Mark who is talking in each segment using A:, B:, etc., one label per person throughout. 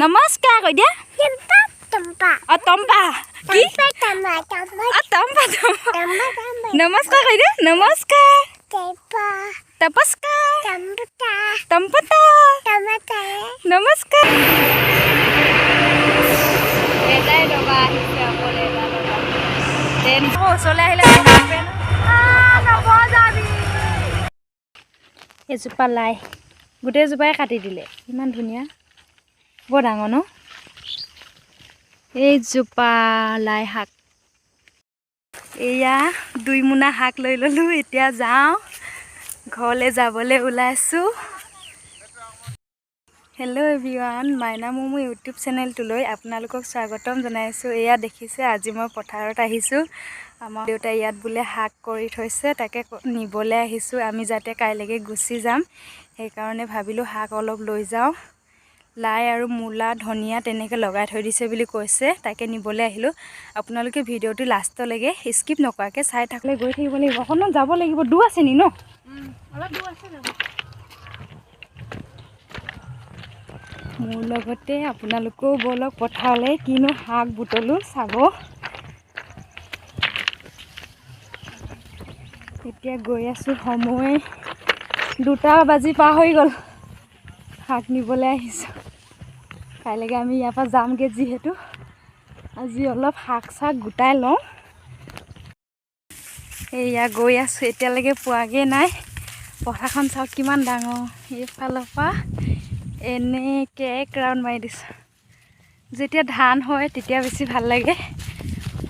A: নমস্কাৰ কৈ দিয়া তম্পা কি নমস্কাৰ কৈ দিয়া নমস্কাৰ তপস্কাৰ তম্পতা নমস্কাৰ এটাই ৰবা আহিছে অকলে ওচৰলৈ আহিলে এজোপা লাই গোটেইজোপাই কাটি দিলে ইমান ধুনীয়া বৰ ডাঙৰ ন এইজোপা লাই শাক এয়া 2 মোনা শাক লৈ ল'লোঁ এতিয়া যাওঁ ঘৰলৈ যাবলৈ ওলাইছোঁ হেল্ল' এভৰিৱান মাইনা মমো ইউটিউব চেনেলটোলৈ আপোনালোকক স্বাগতম জনাইছোঁ এয়া দেখিছে আজি মই পথাৰত আহিছোঁ আমাৰ দেউতাই ইয়াত বোলে শাক কৰি থৈছে তাকে নিবলৈ আহিছোঁ আমি যাতে কাইলৈকে গুচি যাম সেইকাৰণে ভাবিলোঁ শাক অলপ লৈ যাওঁ লাই আৰু মূলা ধনিয়া তেনেকৈ লগাই থৈ দিছে বুলি কৈছে তাকে নিবলৈ আহিলোঁ আপোনালোকে ভিডিঅ'টো লাষ্টলৈকে স্কিপ নকৰাকৈ চাই থাকিলে গৈ থাকিব লাগিব অকণমান যাব লাগিব দূৰ আছে নি ন অলপ দূৰ আছে যাব মোৰ লগতে আপোনালোকেও বলক পথাৰলৈ কিনো শাক বুটলোঁ চাব এতিয়া গৈ আছোঁ সময় 2টা বাজি পাৰ হৈ গ'ল শাক নিবলৈ আহিছোঁ কাইলৈকে আমি ইয়াৰ পৰা যামগৈ যিহেতু আজি অলপ শাক চাক গোটাই লওঁ এয়া গৈ আছোঁ এতিয়ালৈকে পোৱাগৈ নাই পথাৰখন চাওক কিমান ডাঙৰ এইফালৰ পৰা এনেকৈ 1 ৰাউণ্ড মাৰি দিছোঁ যেতিয়া ধান হয় তেতিয়া বেছি ভাল লাগে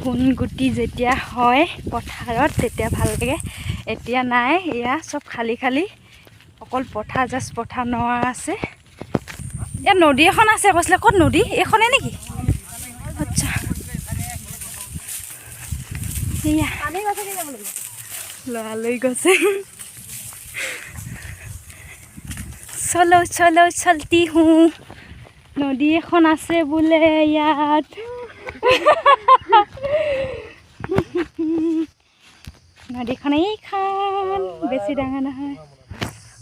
A: সোণ গুটি যেতিয়া হয় পথাৰত তেতিয়া ভাল লাগে এতিয়া নাই এয়া চব খালী খালী অকল পথাৰ জাষ্ট পথাৰ নোৱা আছে ইয়াত নদী এখন আছে কৈছিলে ক'ত নদী এইখনে নেকি আচ্ছা এয়া লৰালৰি গৈছে চলো চলো চলতি হো নদী এখন আছে বোলে ইয়াত নদীখন এইখন বেছি ডাঙৰ নহয়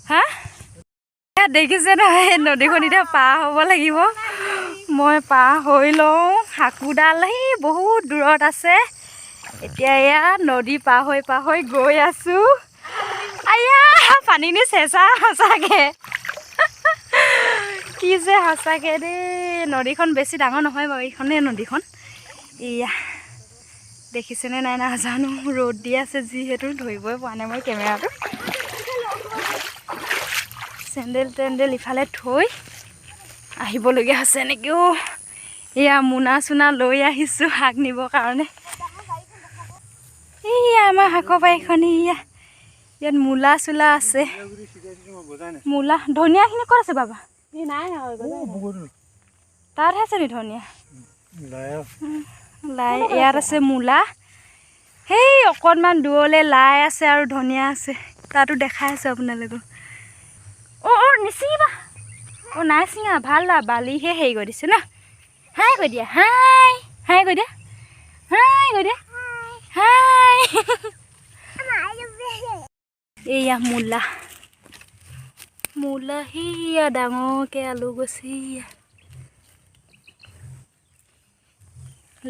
A: হা ইয়াত দেখিছে নহয় নদীখন এতিয়া পাৰ হ'ব লাগিব মই পাৰ হৈ লওঁ হাকুডাল সেই বহুত দূৰত আছে এতিয়া এয়া নদী পাৰ হৈ গৈ আছোঁ আয়া পানীনি চেঁচা সঁচাকৈ কি যে সঁচাকৈ দেই নদীখন বেছি ডাঙৰ নহয় বাৰু এইখনেই নদীখন এয়া দেখিছেনে নাই নাজানো ৰ'দ দি আছে যিহেতু ধৰিবই পৰা নাই মই কেমেৰাটো চেণ্ডেল ইফালে থৈ আহিবলগীয়া হৈছে নেকি অ' এয়া মোনা চোনা লৈ আহিছোঁ শাক নিবৰ কাৰণে এয়া আমাৰ শাকৰ বাৰীখন এয়া ইয়াত মূলা চোলা আছে মূলা ধনিয়াখিনি ক'ত আছে বাবা তাতহে আছে নি ধনিয়া লাই ইয়াত আছে মূলা সেই অকণমান দূৰলৈ লাই আছে আৰু ধনিয়া আছে তাতো দেখাই আছে আপোনালোকক অ' নিচিঙিবা অ' নাই চিঙা ভাল ল'ৰা বালিহে হেৰি কৰি দিছে ন হাই কৈ দিয়া হাই কৈ দিয়া হাই এয়া মূলা সেয়া ডাঙৰকৈ আলু গছি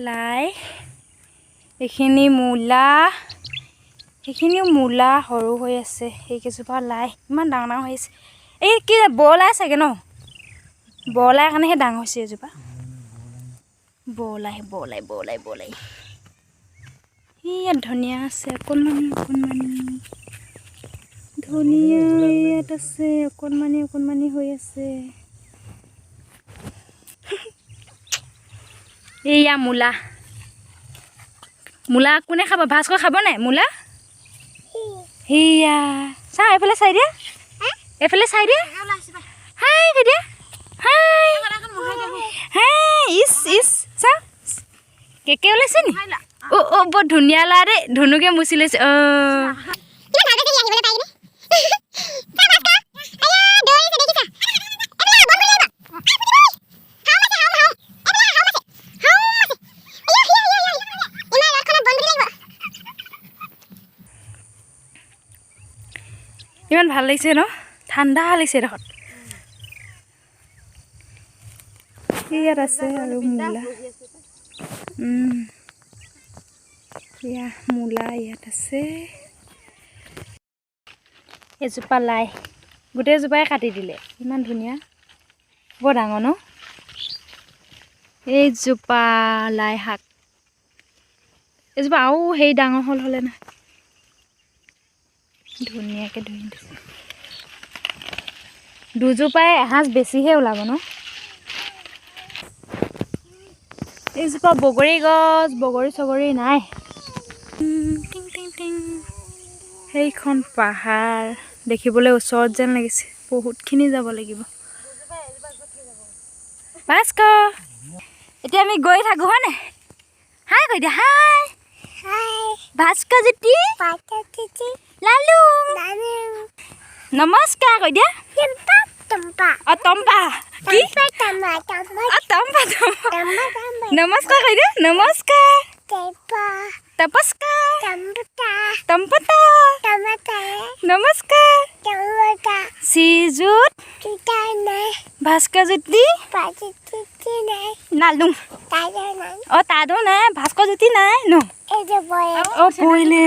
A: লাই এইখিনি মূলা সেইখিনিও মূলা সৰু হৈ আছে সেইকেইজোপা লাই ইমান ডাঙৰ হৈ আছে এই কি বৰলাই চাগে ন বৰলাই কাৰণেহে ডাঙৰ হৈছে এজোপা বৰলাই ইয়াত ধনিয়া আছে অকণমানি ধনিয়া ইয়াত আছে অকণমানি হৈ আছে এইয়া মূলা কোনে খাব ভাস্কৰ খাব নাই মূলা সেয়া চা এইফালে চাই দিয়া হাই কৈ দিয়া হাই ইচ চা কেকে ওলাইছে নি অ' বৰ ধুনীয়া লা দেই ধুনুকে মুচি লৈছে ইমান ভাল লাগিছে ন ঠাণ্ডা লাগিছে দেখোন ইয়াত আছে আৰু মূলা এয়া মূলা ইয়াত আছে এজোপা লাই গোটেইজোপাই কাটি দিলে ইমান ধুনীয়া বৰ ডাঙৰ ন এইজোপা লাই শাক এজোপা আৰু সেই ডাঙৰ হ'লে না ধুনীয়াকৈ ধুই দিছে দুজোপাই এসাঁজ বেছিহে ওলাব ন এইজোপা বগৰী গছ বগৰী চগৰী নাই টিং টিং টিং সেইখন পাহাৰ দেখিবলৈ ওচৰত যেন লাগিছে বহুতখিনি যাব লাগিব ভাস্কৰ এতিয়া আমি গৈ থাকোঁ হয়নে হাই কৈ দিয়া হাই ভাস্কৰ জ্যোতি লালু নমস্কাৰ কৈ দিয়া তম্পা কি নমস্কাৰ কৈ দিয়া নমস্কাৰ তপস্কাৰ তম্পতা নমস্কাৰ শ্ৰীযুত ভাস্কৰ জ্যোতি নালু তাদো নাই ভাস্কৰ জ্যোতি নাই ন পৰিলে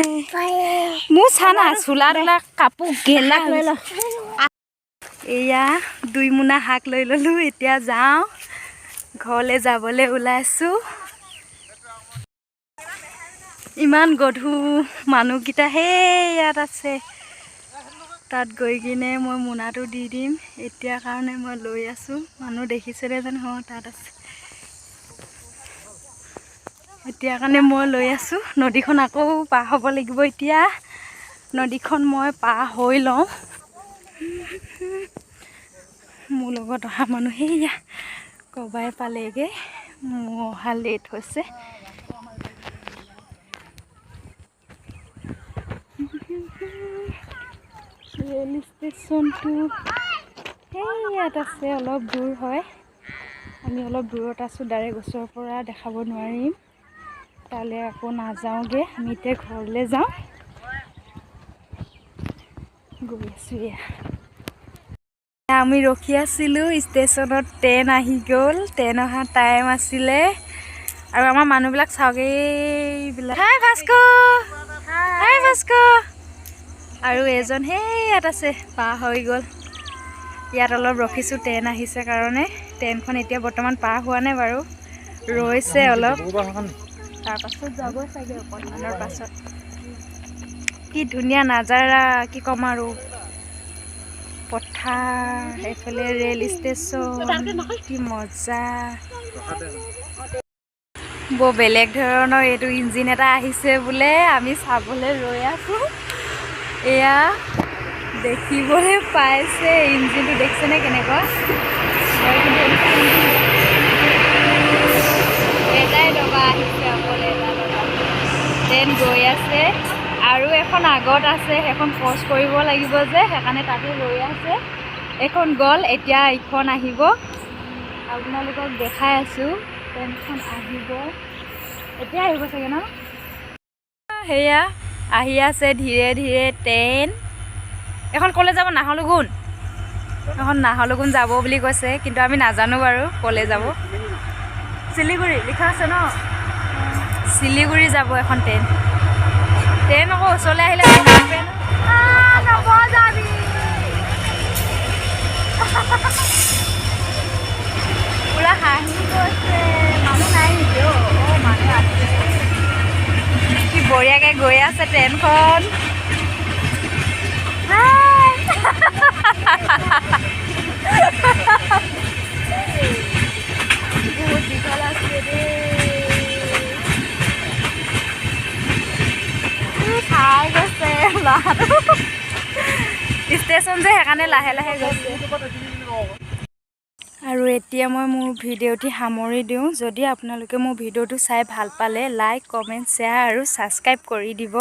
A: মোৰ চানা চোলা তোলা কাপোৰ গেলা লৈ ল এয়া 2 মোনা শাক লৈ ল'লোঁ এতিয়া যাওঁ ঘৰলৈ যাবলৈ ওলাইছোঁ ইমান গধূ মানুহকেইটা ইয়াত আছে তাত গৈ কিনে মই মোনাটো দি দিম এতিয়া কাৰণে মই লৈ আছোঁ মানুহ দেখিছিলে যেন তাত আছে এতিয়া কাৰণে মই লৈ আছোঁ নদীখন আকৌ পাৰ হ'ব লাগিব এতিয়া নদীখন মই পাৰ হৈ লওঁ মোৰ লগত অহা মানুহ সেয়া কবাই পালেগৈ মোৰ অহা লেট হৈছে ৰেল ষ্টেচনটো ইয়াত আছে অলপ দূৰ হয় আমি অলপ দূৰত আছোঁ ডাইৰেক্ট ওচৰৰ পৰা দেখাব নোৱাৰিম তালৈ আকৌ নাযাওঁগৈ আমি এতিয়া ঘৰলৈ যাওঁ গৈ আছোঁ এয়া আমি ৰখি আছিলোঁ ষ্টেচনত ট্ৰেইন আহি গ'ল ট্ৰেইন অহা টাইম আছিলে আৰু আমাৰ মানুহবিলাক চাওঁগে এইবিলাক হাই ভাস্কৰ আৰু এজন ইয়াত আছে পাৰ হৈ গ'ল ইয়াত অলপ ৰখিছোঁ ট্ৰেইন আহিছে কাৰণে ট্ৰেইনখন এতিয়া বৰ্তমান পাৰ হোৱা নাই বাৰু ৰৈছে অলপ তাৰপাছত যাব চাগে অকণমানৰ পাছত কি ধুনীয়া নাজাৰা কি ক'ম আৰু পথাৰ এইফালে ৰেল ষ্টেচন কি মজা বৰ বেলেগ ধৰণৰ এইটো ইঞ্জিন এটা আহিছে বোলে আমি চাবলৈ ৰৈ আছোঁ এয়া দেখিবলৈ পাইছে ইঞ্জিনটো দেখিছেনে কেনেকুৱা এটাই ডবা আহিছে অকল এটা ডবা ট্ৰেইন গৈ আছে আৰু এখন আগত আছে সেইখন ক্ৰছ কৰিব লাগিব যে সেইকাৰণে তাতে ৰৈ আছে এখন গ'ল এতিয়া ইখন আহিব আপোনালোকক দেখাই আছোঁ ট্ৰেইনখন আহিব এতিয়া আহিব চাগে ন সেয়া আহি আছে ধীৰে ধীৰে ট্ৰেইন এখন ক'লৈ যাব নাহৰলগুন এখন নাহৰলগুন যাব বুলি কৈছে কিন্তু আমি নাজানো বাৰু ক'লৈ যাব শিলিগুৰি লিখা আছে ন শিলিগুৰি যাব এখন ট্ৰেইন আকৌ ওচৰলৈ আহিলে পুৰা হাঁহি গৈছে মানুহ নাই নেকি মানুহ আছে কি বঢ়িয়াকৈ গৈ আছে ট্ৰেইনখন বহুত দীঘল আছে দেই খাই গৈছে ল'ৰাটো ষ্টেচন যে সেইকাৰণে লাহে লাহে গৈছে আৰু এতিয়া মই মোৰ ভিডিঅ'টি সামৰি দিওঁ যদি আপোনালোকে মোৰ ভিডিঅ'টো চাই ভাল পালে লাইক কমেণ্ট শ্বেয়াৰ আৰু ছাবস্ক্ৰাইব কৰি দিব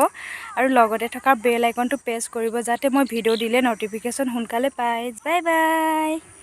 A: আৰু লগতে থকা বেল আইকনটো প্ৰেছ কৰিব যাতে মই ভিডিঅ' দিলে ন'টিফিকেশ্যন সোনকালে পায় বাই বাই